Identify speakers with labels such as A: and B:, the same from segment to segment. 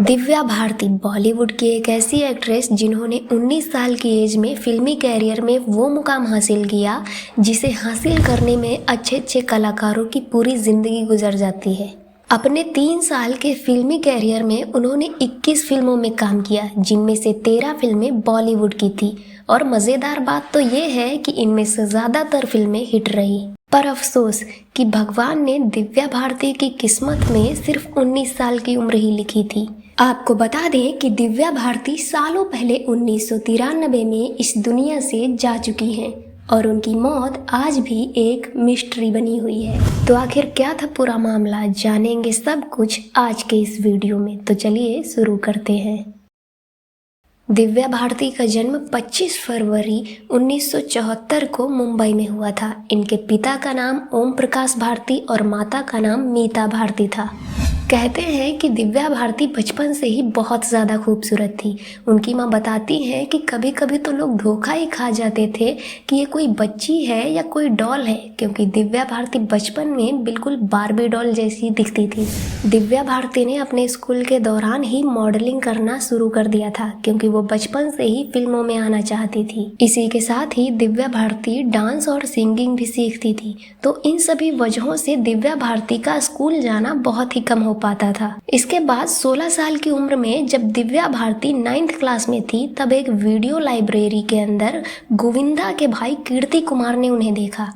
A: दिव्या भारती बॉलीवुड की एक ऐसी एक्ट्रेस जिन्होंने 19 साल की एज में फिल्मी कैरियर में वो मुकाम हासिल किया जिसे हासिल करने में अच्छे अच्छे कलाकारों की पूरी जिंदगी गुजर जाती है। अपने 3 साल के फिल्मी कैरियर में उन्होंने 21 फिल्मों में काम किया, जिनमें से 13 फिल्में बॉलीवुड की थी। और मज़ेदार बात तो ये है कि इनमें से ज़्यादातर फिल्में हिट रही। पर अफसोस कि भगवान ने दिव्या भारती की किस्मत में सिर्फ 19 साल की उम्र ही लिखी थी। आपको बता दें कि दिव्या भारती सालों पहले 1993 में इस दुनिया से जा चुकी हैं और उनकी मौत आज भी एक मिस्ट्री बनी हुई है। तो आखिर क्या था पूरा मामला, जानेंगे सब कुछ आज के इस वीडियो में। तो चलिए शुरू करते हैं। दिव्या भारती का जन्म 25 फरवरी 1974 को मुंबई में हुआ था। इनके पिता का नाम ओम प्रकाश भारती और माता का नाम मीता भारती था। कहते हैं कि दिव्या भारती बचपन से ही बहुत ज़्यादा खूबसूरत थी। उनकी माँ बताती हैं कि कभी कभी तो लोग धोखा ही खा जाते थे कि ये कोई बच्ची है या कोई डॉल है, क्योंकि दिव्या भारती बचपन में बिल्कुल बार्बी डॉल जैसी दिखती थी। दिव्या भारती ने अपने स्कूल के दौरान ही मॉडलिंग करना शुरू कर दिया था, क्योंकि वो बचपन से ही फिल्मों में आना चाहती थी। इसी के साथ ही दिव्या भारती डांस और सिंगिंग भी सीखती थी। तो इन सभी वजहों से दिव्या भारती का स्कूल जाना बहुत ही कम हो पाता था। इसके बाद 16 साल की उम्र में जब दिव्या भारती 9th क्लास में थी, तब एक वीडियो लाइब्रेरी के अंदर गोविंदा के भाई कीर्ति कुमार ने उन्हें देखा।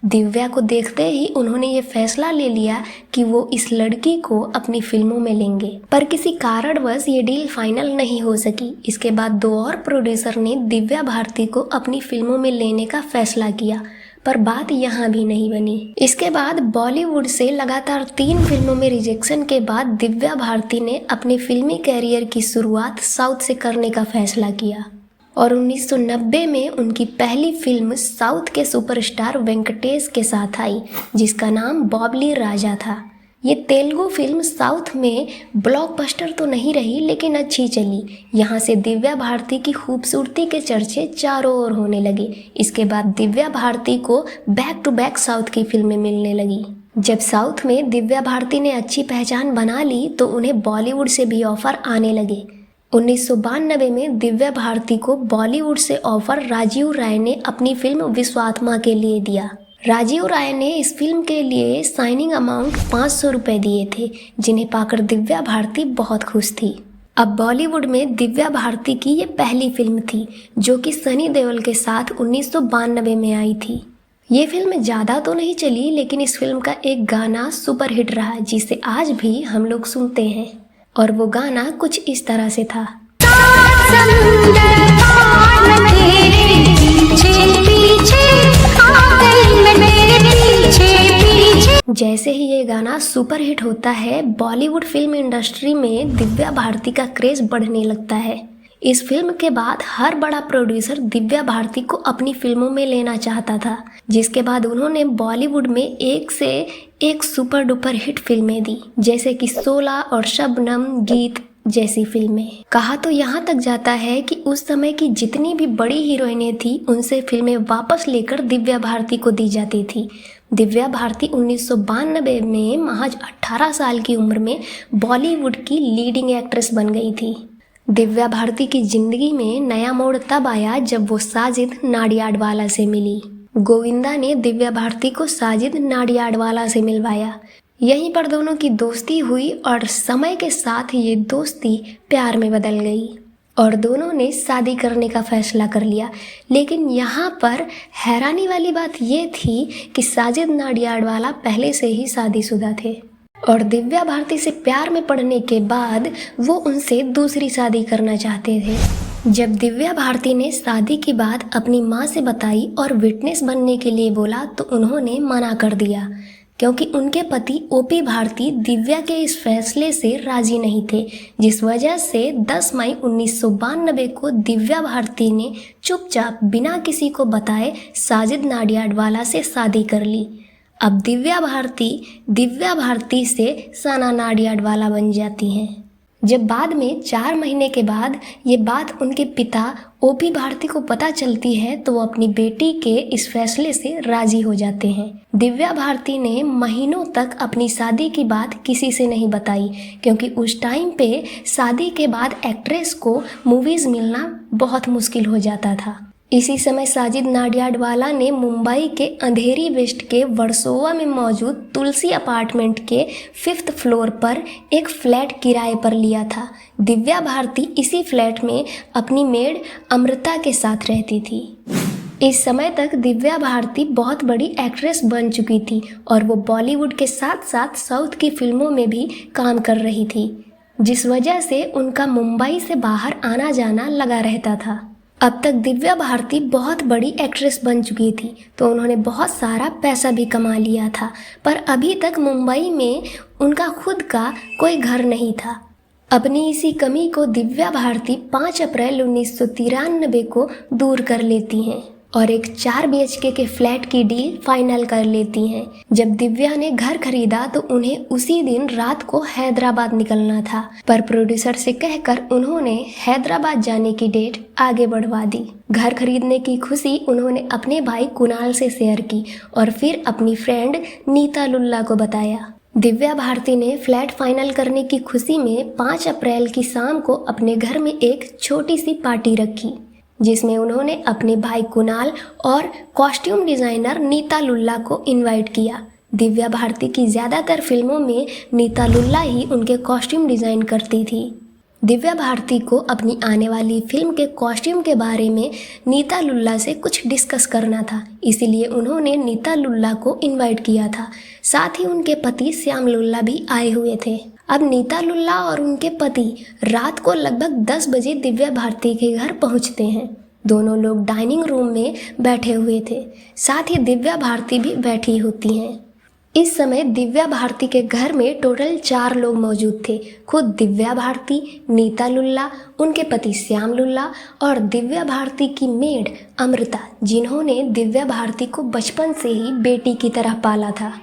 A: दिव्या को देखते ही उन्होंने ये फैसला ले लिया कि वो इस लड़की को अपनी फिल्मों में लेंगे, पर किसी कारणवश ये डील फाइनल नहीं हो सकी। इसके बाद 2 और प्रोड्यूसर ने दिव्या भारती को अपनी फिल्मों में लेने का फैसला किया, पर बात यहाँ भी नहीं बनी। इसके बाद बॉलीवुड से लगातार 3 फिल्मों में रिजेक्शन के बाद दिव्या भारती ने अपने फिल्मी कैरियर की शुरुआत साउथ से करने का फैसला किया और 1990 में उनकी पहली फिल्म साउथ के सुपरस्टार वेंकटेश के साथ आई, जिसका नाम बॉबली राजा था। ये तेलुगु फिल्म साउथ में ब्लॉकबस्टर तो नहीं रही, लेकिन अच्छी चली। यहाँ से दिव्या भारती की खूबसूरती के चर्चे चारों ओर होने लगे। इसके बाद दिव्या भारती को बैक टू बैक साउथ की फिल्में मिलने लगी। जब साउथ में दिव्या भारती ने अच्छी पहचान बना ली तो उन्हें बॉलीवुड से भी ऑफर आने लगे। 1992 में दिव्या भारती को बॉलीवुड से ऑफर राजीव राय ने अपनी फिल्म विश्वात्मा के लिए दिया। राजीव राय ने इस फिल्म के लिए साइनिंग अमाउंट 500 रुपये दिए थे, जिन्हें पाकर दिव्या भारती बहुत खुश थी। अब बॉलीवुड में दिव्या भारती की ये पहली फिल्म थी, जो कि सनी देओल के साथ 1992 में आई थी। ये फिल्म ज़्यादा तो नहीं चली, लेकिन इस फिल्म का एक गाना सुपर हिट रहा, जिसे आज भी हम लोग सुनते हैं। और वो गाना कुछ इस तरह से था। जैसे ही ये गाना सुपर हिट होता है, बॉलीवुड फिल्म इंडस्ट्री में दिव्या भारती का क्रेज बढ़ने लगता है। इस फिल्म के बाद हर बड़ा प्रोड्यूसर दिव्या भारती को अपनी फिल्मों में लेना चाहता था, जिसके बाद उन्होंने बॉलीवुड में एक से एक सुपर डुपर हिट फिल्में दी, जैसे कि 16 और शबनम, गीत जैसी फिल्में। कहा तो यहाँ तक जाता है कि उस समय की जितनी भी बड़ी हीरोइनें थी, उनसे फिल्में वापस लेकर दिव्या भारती को दी जाती थी। दिव्या भारती 1992 में महज 18 साल की उम्र में बॉलीवुड की लीडिंग एक्ट्रेस बन गई थी। दिव्या भारती की जिंदगी में नया मोड़ तब आया जब वो साजिद नाडियाडवाला से मिली। गोविंदा ने दिव्या भारती को साजिद नाडियाडवाला से मिलवाया। यहीं पर दोनों की दोस्ती हुई और समय के साथ ये दोस्ती प्यार में बदल गई और दोनों ने शादी करने का फैसला कर लिया। लेकिन यहाँ पर हैरानी वाली बात ये थी कि साजिद नाडियाडवाला पहले से ही शादीशुदा थे और दिव्या भारती से प्यार में पड़ने के बाद वो उनसे दूसरी शादी करना चाहते थे। जब दिव्या भारती ने शादी की बात अपनी माँ से बताई और विटनेस बनने के लिए बोला, तो उन्होंने मना कर दिया, क्योंकि उनके पति ओपी भारती दिव्या के इस फैसले से राजी नहीं थे, जिस वजह से 10 मई 1992 को दिव्या भारती ने चुपचाप बिना किसी को बताए साजिद नाडियाडवाला से शादी कर ली। अब दिव्या भारती से सना नाडियाडवाला बन जाती हैं। जब बाद में 4 महीने के बाद ये बात उनके पिता ओपी भारती को पता चलती है तो वो अपनी बेटी के इस फैसले से राजी हो जाते हैं। दिव्या भारती ने महीनों तक अपनी शादी की बात किसी से नहीं बताई, क्योंकि उस टाइम पे शादी के बाद एक्ट्रेस को मूवीज मिलना बहुत मुश्किल हो जाता था। इसी समय साजिद नाडियाडवाला ने मुंबई के अंधेरी वेस्ट के वर्सोवा में मौजूद तुलसी अपार्टमेंट के 5th फ्लोर पर एक फ्लैट किराए पर लिया था। दिव्या भारती इसी फ्लैट में अपनी मेड अमृता के साथ रहती थी। इस समय तक दिव्या भारती बहुत बड़ी एक्ट्रेस बन चुकी थी और वो बॉलीवुड के साथ साथ साउथ की फिल्मों में भी काम कर रही थी, जिस वजह से उनका मुंबई से बाहर आना जाना लगा रहता था। अब तक दिव्या भारती बहुत बड़ी एक्ट्रेस बन चुकी थी तो उन्होंने बहुत सारा पैसा भी कमा लिया था, पर अभी तक मुंबई में उनका खुद का कोई घर नहीं था। अपनी इसी कमी को दिव्या भारती 5 अप्रैल 1993 को दूर कर लेती हैं और एक 4 BHK के फ्लैट की डील फाइनल कर लेती हैं। जब दिव्या ने घर खरीदा तो उन्हें उसी दिन रात को हैदराबाद निकलना था, पर प्रोड्यूसर से कहकर उन्होंने हैदराबाद जाने की डेट आगे बढ़वा दी। घर खरीदने की खुशी उन्होंने अपने भाई कुणाल से शेयर की और फिर अपनी फ्रेंड नीता लुल्ला को बताया। दिव्या भारती ने फ्लैट फाइनल करने की खुशी में 5 अप्रैल की शाम को अपने घर में एक छोटी सी पार्टी रखी, जिसमें उन्होंने अपने भाई कुणाल और कॉस्ट्यूम डिज़ाइनर नीता लुल्ला को इनवाइट किया। दिव्या भारती की ज़्यादातर फिल्मों में नीता लुल्ला ही उनके कॉस्ट्यूम डिज़ाइन करती थी। दिव्या भारती को अपनी आने वाली फिल्म के कॉस्ट्यूम के बारे में नीता लुल्ला से कुछ डिस्कस करना था, इसीलिए उन्होंने नीता लुल्ला को इनवाइट किया था। साथ ही उनके पति श्याम लुल्ला भी आए हुए थे। अब नीता लुल्ला और उनके पति रात को लगभग 10 बजे दिव्या भारती के घर पहुंचते हैं। दोनों लोग डाइनिंग रूम में बैठे हुए थे, साथ ही दिव्या भारती भी बैठी होती हैं। इस समय दिव्या भारती के घर में टोटल 4 लोग मौजूद थे। खुद दिव्या भारती, नीता लुल्ला, उनके पति श्याम लुल्ला और दिव्या भारती की मेड अमृता, जिन्होंने दिव्या भारती को बचपन से ही बेटी की तरह पाला था।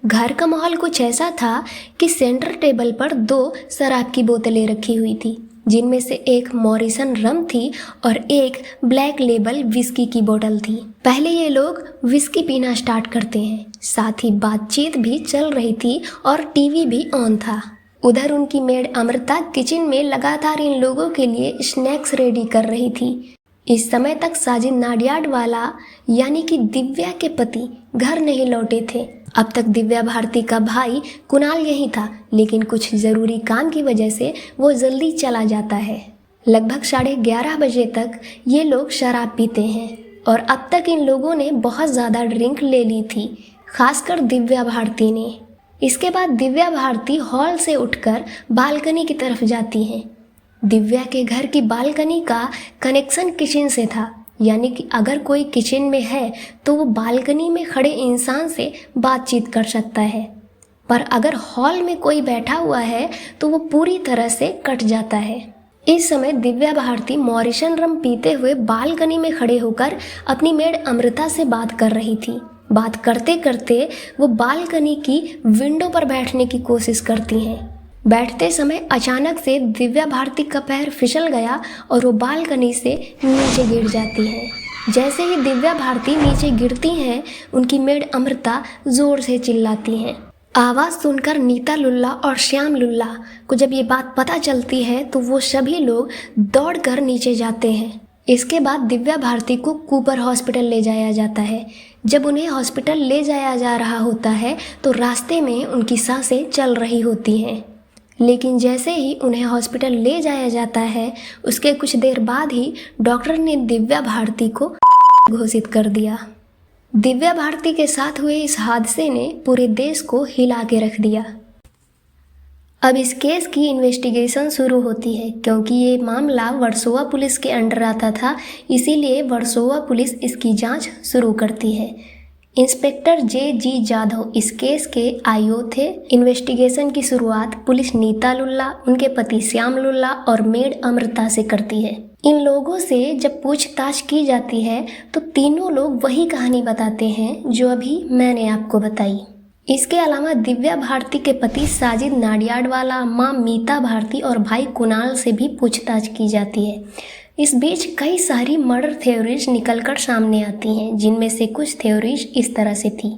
A: घर का माहौल कुछ ऐसा था कि सेंटर टेबल पर 2 शराब की बोतलें रखी हुई थी, जिनमें से एक मॉरिसन रम थी और एक ब्लैक लेबल विस्की की बोतल थी। पहले ये लोग विस्की पीना स्टार्ट करते हैं, साथ ही बातचीत भी चल रही थी और टीवी भी ऑन था। उधर उनकी मेड अमृता किचन में लगातार इन लोगों के लिए स्नैक्स रेडी कर रही थी। इस समय तक साजिद नाडियाडवाला यानी कि दिव्या के पति घर नहीं लौटे थे। अब तक दिव्या भारती का भाई कुणाल यही था, लेकिन कुछ ज़रूरी काम की वजह से वो जल्दी चला जाता है। लगभग 11:30 बजे तक ये लोग शराब पीते हैं और अब तक इन लोगों ने बहुत ज़्यादा ड्रिंक ले ली थी, खासकर दिव्या भारती ने। इसके बाद दिव्या भारती हॉल से उठकर बालकनी की तरफ जाती हैं। दिव्या के घर की बालकनी का कनेक्शन किचन से था, यानी कि अगर कोई किचन में है तो वो बालकनी में खड़े इंसान से बातचीत कर सकता है, पर अगर हॉल में कोई बैठा हुआ है तो वो पूरी तरह से कट जाता है। इस समय दिव्या भारती मॉरिसन रम पीते हुए बालकनी में खड़े होकर अपनी मेड अमृता से बात कर रही थी। बात करते करते वो बालकनी की विंडो पर बैठने की कोशिश करती हैं। बैठते समय अचानक से दिव्या भारती का पैर फिसल गया और वो बालकनी से नीचे गिर जाती हैं। जैसे ही दिव्या भारती नीचे गिरती हैं, उनकी मेड अमृता जोर से चिल्लाती हैं। आवाज़ सुनकर नीता लुल्ला और श्याम लुल्ला को जब ये बात पता चलती है तो वो सभी लोग दौड़कर नीचे जाते हैं। इसके बाद दिव्या भारती को कूपर हॉस्पिटल ले जाया जाता है। जब उन्हें हॉस्पिटल ले जाया जा रहा होता है तो रास्ते में उनकी सांसें चल रही होती हैं, लेकिन जैसे ही उन्हें हॉस्पिटल ले जाया जाता है उसके कुछ देर बाद ही डॉक्टर ने दिव्या भारती को घोषित कर दिया। दिव्या भारती के साथ हुए इस हादसे ने पूरे देश को हिला के रख दिया। अब इस केस की इन्वेस्टिगेशन शुरू होती है, क्योंकि ये मामला वर्सोवा पुलिस के अंडर आता था, इसीलिए वर्सोवा पुलिस इसकी जांच शुरू करती है। Inspector J.G. जाधव इस केस के आईओ थे। इन्वेस्टिगेशन की शुरुआत पुलिस नीता लुल्ला, उनके पति श्याम लुल्ला और मेड अमृता से करती है। इन लोगों से जब पूछताछ की जाती है तो तीनों लोग वही कहानी बताते हैं जो अभी मैंने आपको बताई। इसके अलावा दिव्या भारती के पति साजिद नाडियाडवाला, मां मीता भारती और भाई कुणाल से भी पूछताछ की जाती है। इस बीच कई सारी मर्डर थ्योरीज निकलकर सामने आती हैं, जिनमें से कुछ थ्योरीज इस तरह से थी।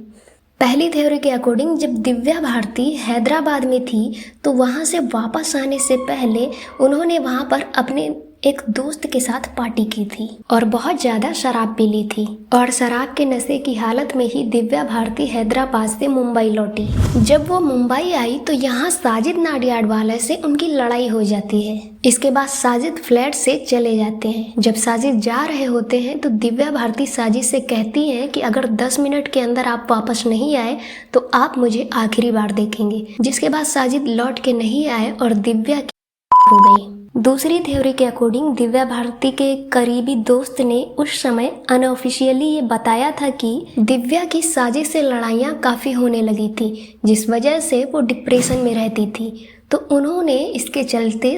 A: पहली थ्योरी के अकॉर्डिंग जब दिव्या भारती हैदराबाद में थी तो वहाँ से वापस आने से पहले उन्होंने वहाँ पर अपने एक दोस्त के साथ पार्टी की थी और बहुत ज़्यादा शराब पी ली थी और शराब के नशे की हालत में ही दिव्या भारती हैदराबाद से मुंबई लौटी। जब वो मुंबई आई तो यहाँ साजिद नाडियाडवाला से उनकी लड़ाई हो जाती है। इसके बाद साजिद फ्लैट से चले जाते हैं। जब साजिद जा रहे होते हैं तो दिव्या भारती साजिद से कहती हैं कि अगर 10 मिनट के अंदर आप वापस नहीं आए तो आप मुझे आखिरी बार देखेंगे। जिसके बाद साजिद लौट के नहीं आए और दिव्या हो गई। दूसरी थ्योरी के अकॉर्डिंग दिव्या भारती के करीबी दोस्त ने उस समय अनऑफिशियली ये बताया था कि दिव्या की साजिद से लड़ाइयाँ काफ़ी होने लगी थी, जिस वजह से वो डिप्रेशन में रहती थी। तो उन्होंने इसके चलते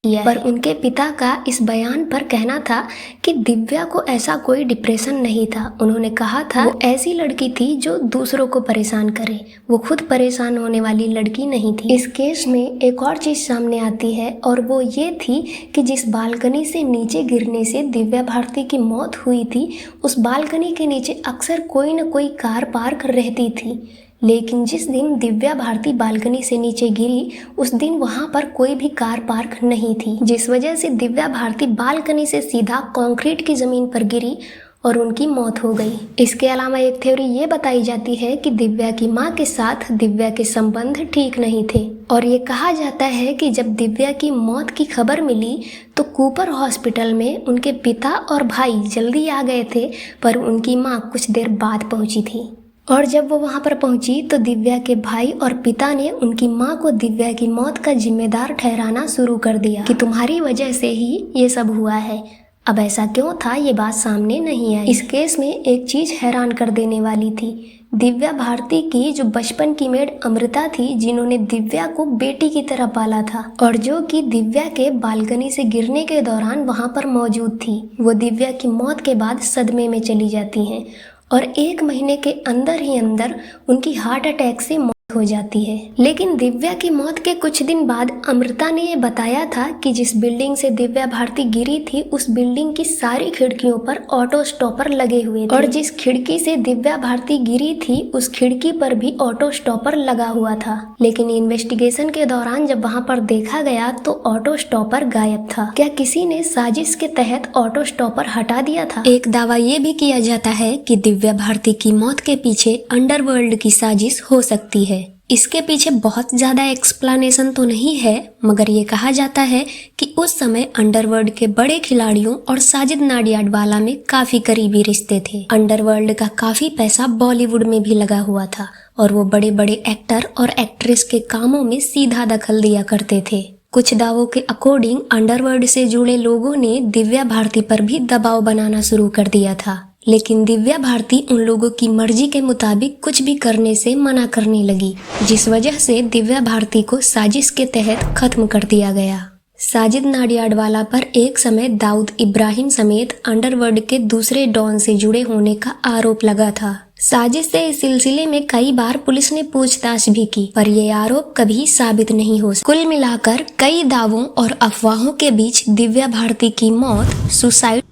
A: किया, पर उनके पिता का इस बयान पर कहना था कि दिव्या को ऐसा कोई डिप्रेशन नहीं था। उन्होंने कहा था वो ऐसी लड़की थी जो दूसरों को परेशान करे, वो खुद परेशान होने वाली लड़की नहीं थी। इस केस में एक और चीज सामने आती है और वो ये थी कि जिस बालकनी से नीचे गिरने से दिव्या भारती की मौत हुई थी, उस बालकनी के नीचे अक्सर कोई न कोई कार पार्क रहती थी। लेकिन जिस दिन दिव्या भारती बालकनी से नीचे गिरी उस दिन वहां पर कोई भी कार पार्क नहीं थी, जिस वजह से दिव्या भारती बालकनी से सीधा कंक्रीट की जमीन पर गिरी और उनकी मौत हो गई। इसके अलावा एक थ्योरी ये बताई जाती है कि दिव्या की मां के साथ दिव्या के संबंध ठीक नहीं थे और ये कहा जाता है कि जब दिव्या की मौत की खबर मिली तो कूपर हॉस्पिटल में उनके पिता और भाई जल्दी आ गए थे, पर उनकी मां कुछ देर बाद पहुंची थी। और जब वो वहां पर पहुंची तो दिव्या के भाई और पिता ने उनकी मां को दिव्या की मौत का जिम्मेदार ठहराना शुरू कर दिया कि तुम्हारी वजह से ही ये सब हुआ है। अब ऐसा क्यों था ये बात सामने नहीं आई। इस केस में एक चीज हैरान कर देने वाली थी। दिव्या भारती की जो बचपन की मेड अमृता थी, जिन्होंने दिव्या को बेटी की तरह पाला था और जो कि दिव्या के बालकनी से गिरने के दौरान वहां पर मौजूद थी, वो दिव्या की मौत के बाद सदमे में चली जाती हैं और 1 महीने के अंदर ही अंदर उनकी हार्ट अटैक से मौत हो जाती है। लेकिन दिव्या की मौत के कुछ दिन बाद अमृता ने ये बताया था कि जिस बिल्डिंग से दिव्या भारती गिरी थी उस बिल्डिंग की सारी खिड़कियों पर ऑटो स्टॉपर लगे हुए थे और जिस खिड़की से दिव्या भारती गिरी थी उस खिड़की पर भी ऑटो स्टॉपर लगा हुआ था। लेकिन इन्वेस्टिगेशन के दौरान जब वहां पर देखा गया तो ऑटो स्टॉपर गायब था। क्या किसी ने साजिश के तहत ऑटो स्टॉपर हटा दिया था? एक दावा ये भी किया जाता है कि दिव्या भारती की मौत के पीछे अंडरवर्ल्ड की साजिश हो सकती है। इसके पीछे बहुत ज्यादा एक्सप्लेनेशन तो नहीं है, मगर ये कहा जाता है कि उस समय अंडरवर्ल्ड के बड़े खिलाड़ियों और साजिद नाडियाडवाला में काफी करीबी रिश्ते थे। अंडरवर्ल्ड का काफी पैसा बॉलीवुड में भी लगा हुआ था और वो बड़े बड़े एक्टर और एक्ट्रेस के कामों में सीधा दखल दिया करते थे। कुछ दावों के अकॉर्डिंग अंडरवर्ल्ड से जुड़े लोगों ने दिव्या भारती पर भी दबाव बनाना शुरू कर दिया था, लेकिन दिव्या भारती उन लोगों की मर्जी के मुताबिक कुछ भी करने से मना करने लगी, जिस वजह से दिव्या भारती को साजिश के तहत खत्म कर दिया गया। साजिद नाडियाडवाला पर एक समय दाऊद इब्राहिम समेत अंडरवर्ल्ड के दूसरे डॉन से जुड़े होने का आरोप लगा था। साजिश से इस सिलसिले में कई बार पुलिस ने पूछताछ भी की, पर ये आरोप कभी साबित नहीं हो। कुल मिलाकर कई दावों और अफवाहों के बीच दिव्या भारती की मौत सुसाइड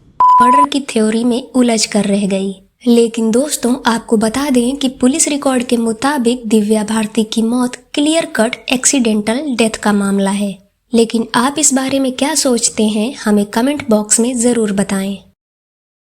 A: मर्डर की थ्योरी में उलझ कर रह गई। लेकिन दोस्तों, आपको बता दें कि पुलिस रिकॉर्ड के मुताबिक दिव्या भारती की मौत क्लियर कट एक्सीडेंटल डेथ का मामला है। लेकिन आप इस बारे में क्या सोचते हैं, हमें कमेंट बॉक्स में जरूर बताएं।